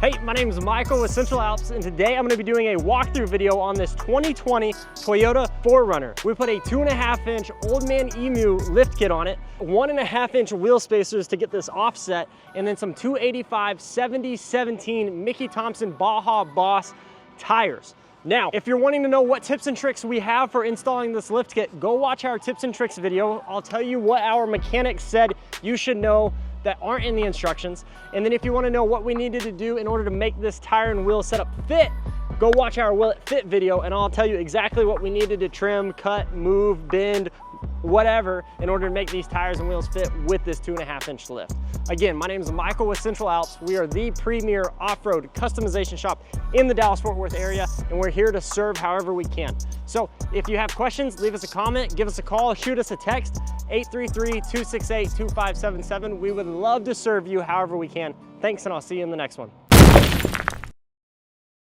Hey, my name is Michael with Central Alps, and today I'm going to be doing a walkthrough video on this 2020 Toyota 4Runner. We put a 2.5-inch Old Man Emu lift kit on it, 1.5-inch wheel spacers to get this offset, and then some 285 70/17 Mickey Thompson Baja Boss tires. Now, if you're wanting to know what tips and tricks we have for installing this lift kit, go watch our tips and tricks video. I'll tell you what our mechanic said you should know that aren't in the instructions. And then if you want to know what we needed to do in order to make this tire and wheel setup fit, go watch our Will It Fit video and I'll tell you exactly what we needed to trim, cut, move, bend, whatever, in order to make these tires and wheels fit with this 2.5-inch lift. Again, my name is Michael with Central Alps. We are the premier off-road customization shop in the Dallas-Fort Worth area, and we're here to serve however we can. So if you have questions, leave us a comment, give us a call, shoot us a text, 833-268-2577. We would love to serve you however we can. Thanks, and I'll see you in the next one.